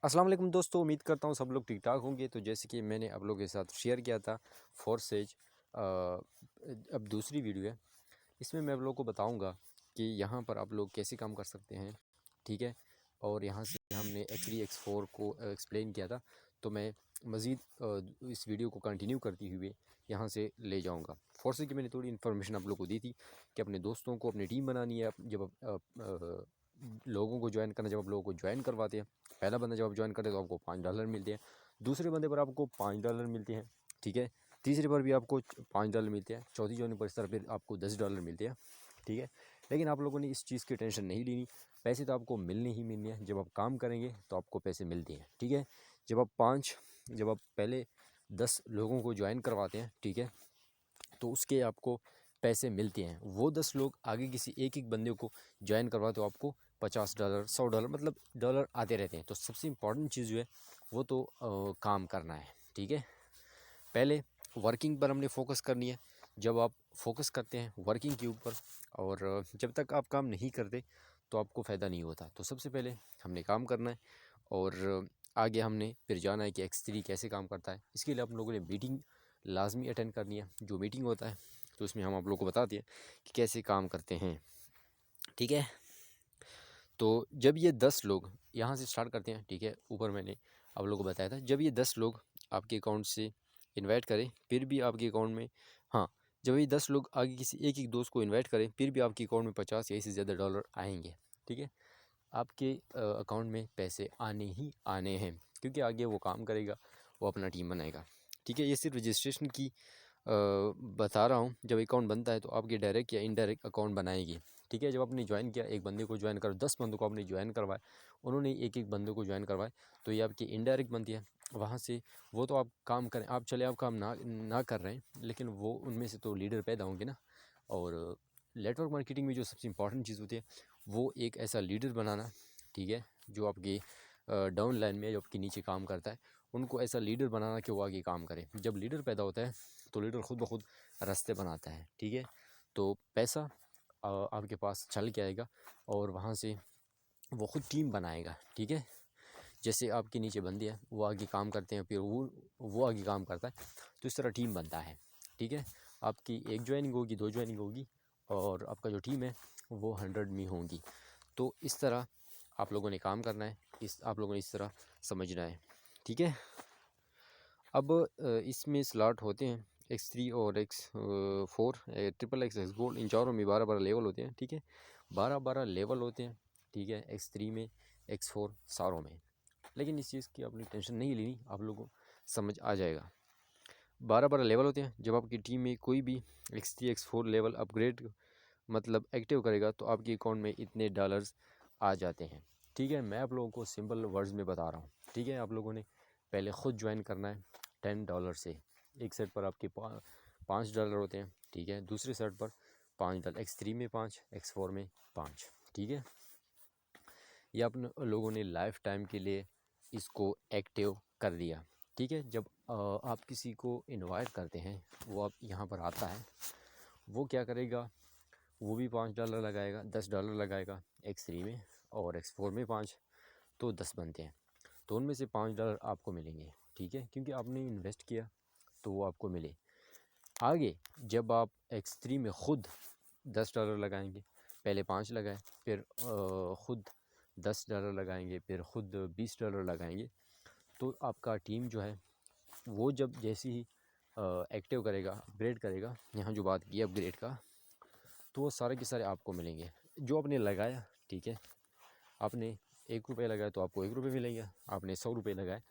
अस्सलाम वालेकुम दोस्तों, उम्मीद करता हूँ सब लोग ठीक ठाक होंगे। तो जैसे कि मैंने आप लोगों के साथ शेयर किया था फोर्सेज, अब दूसरी वीडियो है। इसमें मैं आप लोगों को बताऊंगा कि यहाँ पर आप लोग कैसे काम कर सकते हैं, ठीक है। और यहाँ से हमने X3 X4 को एक्सप्लेन किया था। तो मैं मज़ीद इस वीडियो को कंटिन्यू करती हुए यहाँ से ले जाऊँगा। फोर्सेज की मैंने थोड़ी इन्फॉर्मेशन आप लोग को दी थी कि अपने दोस्तों को अपनी टीम बनानी है। जब लोगों को ज्वाइन करना, जब आप लोगों को ज्वाइन करवाते हैं, पहला बंदा जब आप ज्वाइन करते हैं तो आपको $5 मिलते हैं, दूसरे बंदे पर आपको $5 मिलते हैं, ठीक है। तीसरे पर भी आपको $5 मिलते हैं, चौथी ज्वाइनिंग पर इस तरह फिर आपको $10 मिलते हैं, ठीक है। लेकिन आप लोगों ने इस चीज़ की टेंशन नहीं लेनी, पैसे तो आपको मिलने ही मिलने हैं। जब आप काम करेंगे तो आपको पैसे मिलते हैं, ठीक है। जब आप पहले 10 लोगों को ज्वाइन करवाते हैं, ठीक है, तो उसके आपको पैसे मिलते हैं। वो 10 लोग आगे किसी एक एक बंदे को ज्वाइन करवा तो आपको $50 $100 मतलब डॉलर आते रहते हैं। तो सबसे इम्पॉर्टेंट चीज़ जो है वो तो काम करना है, ठीक है। पहले वर्किंग पर हमने फोकस करनी है। जब आप फोकस करते हैं वर्किंग के ऊपर, और जब तक आप काम नहीं करते तो आपको फ़ायदा नहीं होता। तो सबसे पहले हमने काम करना है, और आगे हमने फिर जाना है कि X3 कैसे काम करता है। इसके लिए आप लोगों ने मीटिंग लाजमी अटेंड करनी है। जो मीटिंग होता है तो उसमें हम आप लोगों को बताते हैं कि कैसे काम करते हैं, ठीक है। तो जब ये 10 लोग यहाँ से स्टार्ट करते हैं, ठीक है, ऊपर मैंने आप लोगों को बताया था, जब ये 10 लोग आपके अकाउंट से इनवाइट करें फिर भी आपके अकाउंट में, हाँ, जब ये 10 लोग आगे किसी एक एक दोस्त को इनवाइट करें फिर भी आपके अकाउंट में 50 या इससे ज़्यादा डॉलर आएंगे, ठीक है। आपके अकाउंट में पैसे आने ही आने हैं, क्योंकि आगे वो काम करेगा, वो अपना टीम बनाएगा, ठीक है। ये सिर्फ रजिस्ट्रेशन की बता रहा हूँ। जब अकाउंट बनता है तो आपके डायरेक्ट या इनडायरेक्ट अकाउंट बनाएगी, ठीक है। जब आपने ज्वाइन किया, एक बंदे को ज्वाइन करो, 10 बंदों को आपने ज्वाइन करवाया, उन्होंने एक एक बंदे को ज्वाइन करवाए, तो ये आपकी इनडायरेक्ट बनती है। वहाँ से वो तो आप काम करें, आप चले, आप काम ना कर रहे हैं, लेकिन वो उनमें से तो लीडर पैदा होंगे ना। और नेटवर्क मार्केटिंग में जो सबसे इंपॉर्टेंट चीज़ होती है वो एक ऐसा लीडर बनाना, ठीक है, जो आपकी डाउन लाइन में जो आपके नीचे काम करता है, उनको ऐसा लीडर बनाना कि वो आगे काम करे। जब लीडर पैदा होता है तो लीडर खुद ब खुद रास्ते बनाता है, ठीक है। तो पैसा आपके पास चल के आएगा, और वहाँ से वो खुद टीम बनाएगा, ठीक है। जैसे आपके नीचे बंदे हैं, वो आगे काम करते हैं, फिर वो आगे काम करता है, तो इस तरह टीम बनता है, ठीक है। आपकी एक ज्वाइनिंग होगी, 2 ज्वाइनिंग होगी, और आपका जो टीम है वो 100 में होंगी। तो इस तरह आप लोगों ने काम करना है, आप लोगों ने इस तरह समझना है, ठीक है। अब इसमें स्लॉट होते हैं X3 और X4, ट्रिपल X गोल्ड, इन चारों में 12-12 लेवल होते हैं, ठीक है। 12-12 लेवल होते हैं, ठीक है, X3 में, X4 सारों में। लेकिन इस चीज़ की अपनी टेंशन नहीं लेनी, आप लोगों को समझ आ जाएगा। 12-12 लेवल होते हैं। जब आपकी टीम में कोई भी X3 X4 लेवल अपग्रेड मतलब एक्टिव करेगा तो आपके अकाउंट में इतने डॉलर्स आ जाते हैं, ठीक है। मैं आप लोगों को सिंपल वर्ड्स में बता रहा हूँ, ठीक है। आप लोगों ने पहले ख़ुद ज्वाइन करना है $10 से। एक सेट पर आपके $5 होते हैं, ठीक है। दूसरे सेट पर $5, X3 में 5, X4 में 5, ठीक है। ये अपने लोगों ने लाइफ टाइम के लिए इसको एक्टिव कर दिया, ठीक है। जब आप किसी को इनवाइट करते हैं, वो आप यहाँ पर आता है, वो क्या करेगा, वो भी $5 लगाएगा, $10 लगाएगा X3 में, और X4 में 5, तो 10 बनते हैं। तो उनमें से $5 आपको मिलेंगे, ठीक है, क्योंकि आपने इन्वेस्ट किया तो वो आपको मिले। आगे जब आप X3 में ख़ुद $10 लगाएंगे, पहले 5 लगाए, फिर ख़ुद $10 लगाएंगे, फिर ख़ुद $20 लगाएंगे, तो आपका टीम जो है वो जब जैसे ही एक्टिव करेगा, अपग्रेड करेगा, यहाँ जो बात की अपग्रेड का, तो वो सारे के सारे आपको मिलेंगे जो आपने लगाया, ठीक है। आपने ₹1 लगाया तो आपको ₹1 मिलेंगे, आपने ₹100 लगाए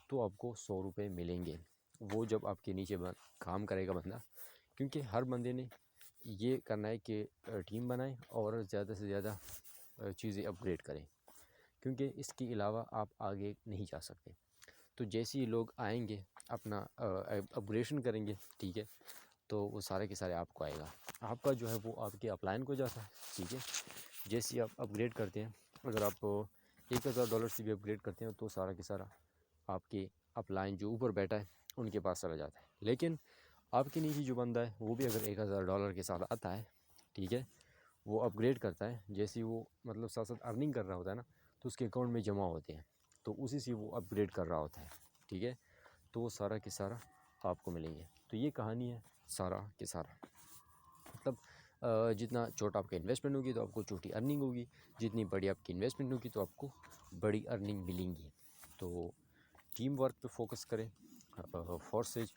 तो आपको ₹100 मिलेंगे। वो जब आपके नीचे काम करेगा बंदा, क्योंकि हर बंदे ने ये करना है कि टीम बनाए और ज़्यादा से ज़्यादा चीज़ें अपग्रेड करें, क्योंकि इसके अलावा आप आगे नहीं जा सकते। तो जैसे ही लोग आएंगे अपना अपग्रेडेशन करेंगे, ठीक है, तो वो सारे के सारे आपको आएगा। आपका जो है वो आपके अपलाइन को जाता है, ठीक है। जैसे ही आप अपग्रेड करते हैं, अगर आप $1000 से भी अपग्रेड करते हैं तो सारा के सारा आपके अपलाइन जो ऊपर बैठा है उनके पास चला जाता है। लेकिन आपके नीचे जो बंदा है वो भी अगर $1000 के साथ आता है, ठीक है, वो अपग्रेड करता है, जैसे ही वो मतलब साथ साथ अर्निंग कर रहा होता है ना, तो उसके अकाउंट में जमा होते हैं। तो उसी से वो अपग्रेड कर रहा होता है, ठीक है। तो वो सारा के सारा आपको मिलेंगे। तो ये कहानी है सारा के सारा। मतलब जितना छोटा आपका इन्वेस्टमेंट होगी तो आपको छोटी अर्निंग होगी, जितनी बड़ी आपकी इन्वेस्टमेंट होगी तो आपको बड़ी अर्निंग मिलेंगी। तो टीम वर्क पे फोकस करें। फोर्सेज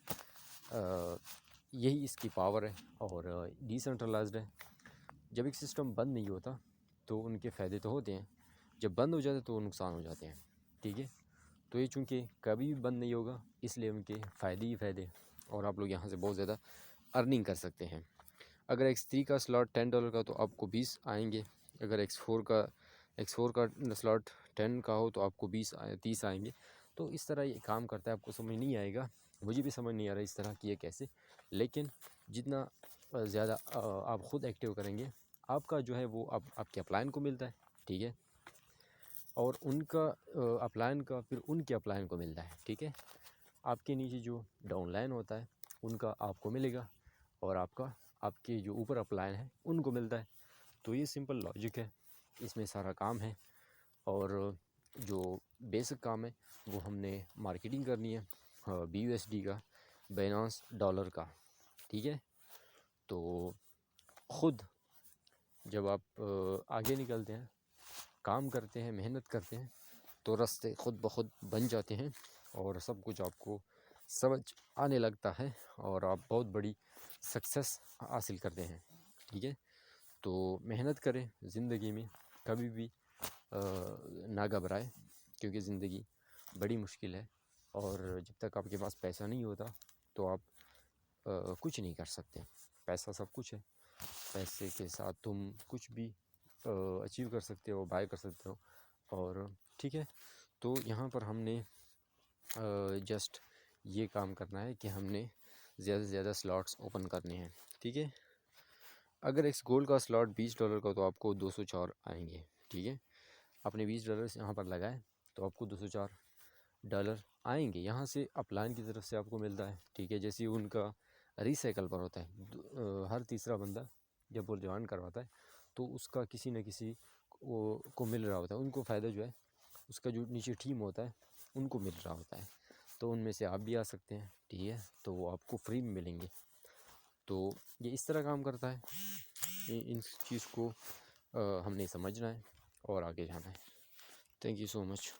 यही इसकी पावर है और डिसेंट्रलाइज्ड है। जब एक सिस्टम बंद नहीं होता तो उनके फ़ायदे तो होते हैं, जब बंद हो जाते तो नुकसान हो जाते हैं, ठीक है। तो ये चूँकि कभी भी बंद नहीं होगा इसलिए उनके फ़ायदे ही फ़ायदे, और आप लोग यहाँ से बहुत ज़्यादा अर्निंग कर सकते हैं। अगर X3 का स्लॉट $10 का तो आपको 20 आएंगे। अगर X4 का स्लॉट 10 का हो तो आपको 30 आएंगे। तो इस तरह ये काम करता है। आपको समझ नहीं आएगा, मुझे भी समझ नहीं आ रहा इस तरह कि ये कैसे, लेकिन जितना ज़्यादा आप ख़ुद एक्टिव करेंगे आपका जो है वो आपके अपलाइन को मिलता है, ठीक है। और उनका अपलाइन का फिर उनके अपलाइन को मिलता है, ठीक है। आपके नीचे जो डाउनलाइन होता है उनका आपको मिलेगा और आपके जो ऊपर अपलाइन है उनको मिलता है। तो ये सिंपल लॉजिक है, इसमें सारा काम है। और जो बेसिक काम है वो हमने मार्केटिंग करनी है BUSD का, बाइनेंस डॉलर का, ठीक है। तो ख़ुद जब आप आगे निकलते हैं, काम करते हैं, मेहनत करते हैं तो रास्ते ख़ुद ब खुद बन जाते हैं और सब कुछ आपको समझ आने लगता है और आप बहुत बड़ी सक्सेस हासिल करते हैं, ठीक है। तो मेहनत करें ज़िंदगी में, कभी भी ना घबराएं, क्योंकि ज़िंदगी बड़ी मुश्किल है और जब तक आपके पास पैसा नहीं होता तो आप कुछ नहीं कर सकते। पैसा सब कुछ है, पैसे के साथ तुम कुछ भी अचीव कर सकते हो, बाय कर सकते हो। और ठीक है, तो यहाँ पर हमने जस्ट ये काम करना है कि हमने ज़्यादा से ज़्यादा स्लॉट्स ओपन करने हैं, ठीक है। अगर एक गोल्ड का स्लॉट $20 का तो आपको 204 आएंगे, ठीक है। आपने $20 यहाँ पर लगाए तो आपको $204 आएंगे। यहाँ से अपलाइन की तरफ से आपको मिलता है, ठीक है। जैसे उनका रीसाइकल पर होता है, हर तीसरा बंदा जब वो ज्वाइन करवाता है तो उसका किसी न किसी को मिल रहा होता है, उनको फ़ायदा जो है उसका जो नीचे टीम होता है उनको मिल रहा होता है। तो उनमें से आप भी आ सकते हैं, ठीक है। तो वो आपको फ्री में मिलेंगे। तो ये इस तरह काम करता है। इन चीज़ को हमने समझना है और आगे जाना है। Thank you so much.